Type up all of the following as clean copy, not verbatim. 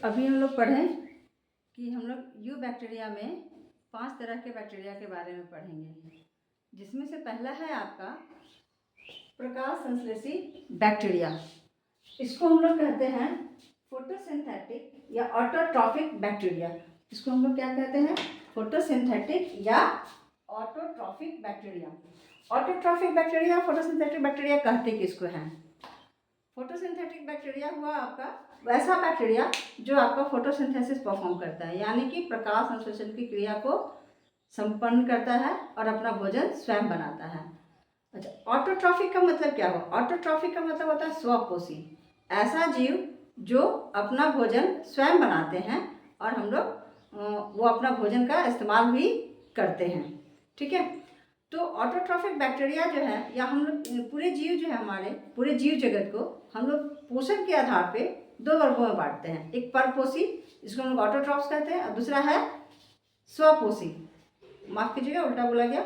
अभी हम लोग पढ़ें कि हम लोग यू बैक्टीरिया में 5 तरह के बैक्टीरिया के बारे में पढ़ेंगे, जिसमें से पहला है आपका प्रकाश संश्लेषी बैक्टीरिया। इसको हम लोग कहते हैं फोटोसिंथेटिक या ऑटोट्रॉफिक बैक्टीरिया। इसको हम लोग क्या कहते हैं? फोटोसिंथेटिक या autotrophic bacteria. Autotrophic bacteria, photosynthetic bacteria कहते किसको हैं? फोटोसिंथेटिक बैक्टीरिया हुआ आपका वैसा बैक्टीरिया जो आपका फोटोसिंथेसिस परफॉर्म करता है, यानी कि प्रकाश संश्लेषण की क्रिया को संपन्न करता है और अपना भोजन स्वयं बनाता है। अच्छा, ऑटोट्रॉफिक का मतलब क्या हो? ऑटोट्रॉफिक का मतलब होता है स्वपोषी, ऐसा जीव जो अपना भोजन स्वयं बनाते हैं और हम लोग वो अपना भोजन का इस्तेमाल भी करते हैं। ठीक है, तो ऑटोट्रॉफिक बैक्टीरिया जो है, या हम लोग पूरे जीव जो है, हमारे पूरे जीव जगत को हम लोग पोषण के आधार पे 2 वर्गों में बांटते हैं। एक परपोषी, इसको हम लोग ऑटोट्रॉफ्स कहते हैं, और दूसरा है स्वपोषी, माफ कीजिएगा उल्टा बोला गया,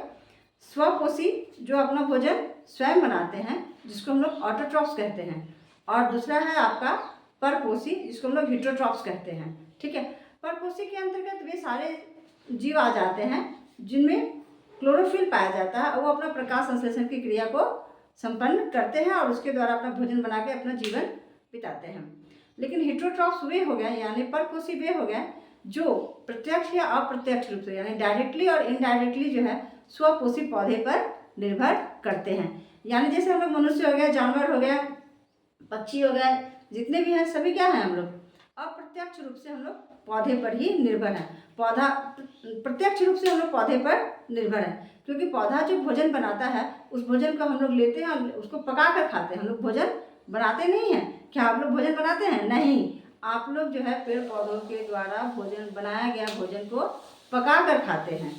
स्वपोषी जो अपना भोजन स्वयं बनाते हैं, जिसको हम लोग ऑटोट्रॉफ्स कहते हैं, और दूसरा है आपका परपोषी, जिसको हम लोग हेटेरोट्रॉफ्स कहते हैं। ठीक है, परपोषी के अंतर्गत वे सारे जीव आ जाते हैं जिनमें क्लोरोफिल पाया जाता है, और वो अपना प्रकाश संश्लेषण की क्रिया को संपन्न करते हैं और उसके द्वारा अपना भोजन बना के अपना जीवन बिताते हैं। लेकिन हेटेरोट्रॉफ्स वे हो गए, यानी परपोषी वे हो गए जो प्रत्यक्ष या अप्रत्यक्ष रूप से, यानी डायरेक्टली और इनडायरेक्टली जो है स्वपोषी पौधे पर निर्भर करते हैं। यानी जैसे हम लोग मनुष्य हो गए, जानवर हो गए, पक्षी हो गए, जितने भी हैं सभी क्या हैं, हम लोग अप्रत्यक्ष रूप से हम लोग पौधे पर ही निर्भर है। पौधा प्रत्यक्ष रूप से हम लोग पौधे पर निर्भर है, क्योंकि पौधा जो भोजन बनाता है उस भोजन को हम लोग लेते हैं और उसको पका कर खाते हैं। हम लोग भोजन बनाते नहीं हैं। क्या आप लोग भोजन बनाते हैं? नहीं, आप लोग जो है पेड़ पौधों के द्वारा भोजन बनाया गया भोजन को पका कर खाते हैं।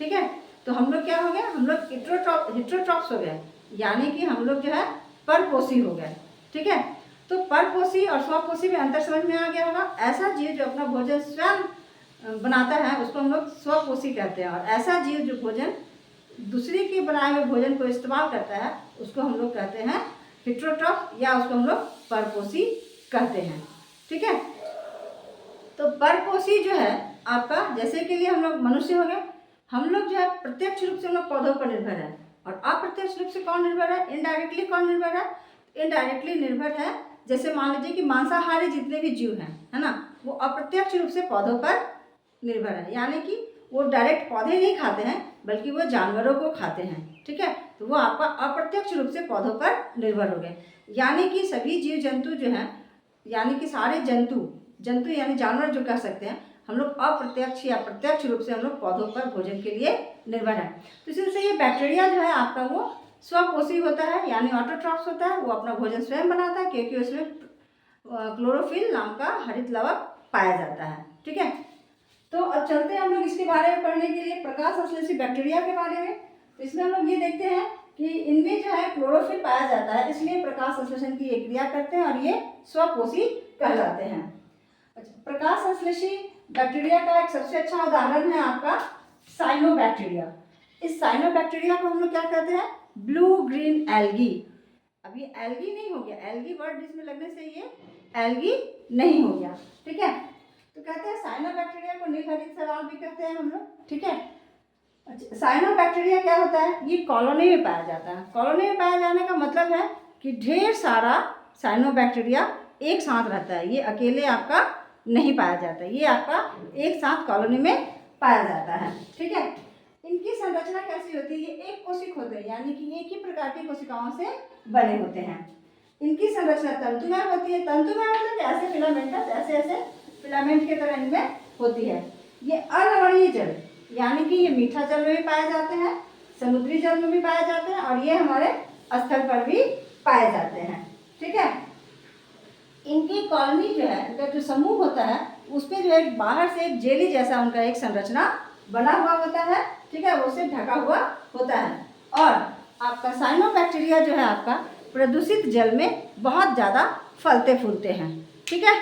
ठीक है, तो हम लोग क्या हो गए? हम लोग हेटेरोट्रॉफ्स हो गए, यानी कि हम लोग जो है परपोषी हो गए। ठीक है, तो परपोषी और स्वपोषी में अंतर समझ में आ गया होगा। ऐसा जीव जो अपना भोजन स्वयं बनाता है उसको हम लोग स्वपोषी कहते हैं, और ऐसा जीव जो भोजन दूसरे के बनाए हुए भोजन को इस्तेमाल करता है उसको हम लोग कहते हैं हेटेरोट्रॉफ, या उसको हम लोग परपोषी कहते हैं। ठीक है, तो परपोषी जो है आपका, जैसे के लिए हम लोग मनुष्य हो गए, हम लोग जो है प्रत्यक्ष रूप से हम लोग पौधों पर निर्भर है, और अप्रत्यक्ष रूप से कौन निर्भर है? इनडायरेक्टली कौन निर्भर है? इनडायरेक्टली निर्भर है, जैसे मान लीजिए कि मांसाहारी जितने भी जीव हैं, है ना, वो अप्रत्यक्ष रूप से पौधों पर निर्भर है, यानी कि वो डायरेक्ट पौधे नहीं खाते हैं बल्कि वो जानवरों को खाते हैं। ठीक है, तो वो आपका अप्रत्यक्ष रूप से पौधों पर निर्भर हो गए। यानी कि सभी जीव जंतु जो हैं, यानी कि सारे जंतु यानी जानवर जो कह सकते हैं, हम लोग अप्रत्यक्ष या प्रत्यक्ष रूप से हम लोग पौधों पर भोजन के लिए निर्भर है। तो इससे ये बैक्टीरिया जो है आपका वो स्वपोषी होता है, यानी ऑटोट्रॉफ्स होता है। वो अपना भोजन स्वयं बनाता है क्योंकि उसमें क्लोरोफिल नाम का हरित लवक पाया जाता है। ठीक है, तो अब चलते हैं हम लोग इसके बारे में पढ़ने के लिए, प्रकाश संश्लेषी बैक्टीरिया के बारे में। तो इसमें हम लोग ये देखते हैं कि इनमें जो है क्लोरोफिल पाया जाता है, इसलिए प्रकाश संश्लेषण की ये क्रिया करते हैं और ये स्वपोषी कहलाते हैं। अच्छा, प्रकाश संश्लेषी बैक्टीरिया का एक सबसे अच्छा उदाहरण है आपका साइनोबैक्टीरिया। इस साइनोबैक्टीरिया को हम लोग क्या कहते हैं? Blue green algae. अब ये एल्गी नहीं हो गया, एल्गी वर्ड इसमें लगने से ये एल्गी नहीं हो गया। ठीक है, तो कहते हैं साइनोबैक्टीरिया को नीलहरित शैवाल भी कहते हैं हम लोग। ठीक है, अच्छा, साइनोबैक्टीरिया क्या होता है? ये कॉलोनी में पाया जाता है। कॉलोनी में पाया जाने का मतलब है कि ढेर सारा साइनोबैक्टीरिया एक साथ रहता है, ये अकेले आपका नहीं पाया जाता, ये आपका एक साथ कॉलोनी में पाया जाता है। ठीक है, इनकी संरचना कैसी होती है? ये एक कोशिक होते हैं, यानी कि एक ही प्रकार की कोशिकाओं से बने होते हैं। इनकी संरचना तंतुमय होती है। तंतुमय मतलब ऐसे फिलामेंट, ऐसे फिलामेंट की तरह इनमें होती है। ये अलवणीय जल, यानी कि ये मीठा जल में भी पाए जाते हैं, समुद्री जल में भी पाए जाते हैं, और ये हमारे स्थल पर भी पाए जाते हैं। ठीक है, इनकी कॉलोनी जो है, इनका जो समूह होता है, उसमें जो है बाहर से एक जेली जैसा उनका एक संरचना बना हुआ होता है। ठीक है, उससे ढका हुआ होता है। और आपका साइनोबैक्टीरिया जो है आपका प्रदूषित जल में बहुत ज़्यादा फलते फूलते हैं। ठीक है,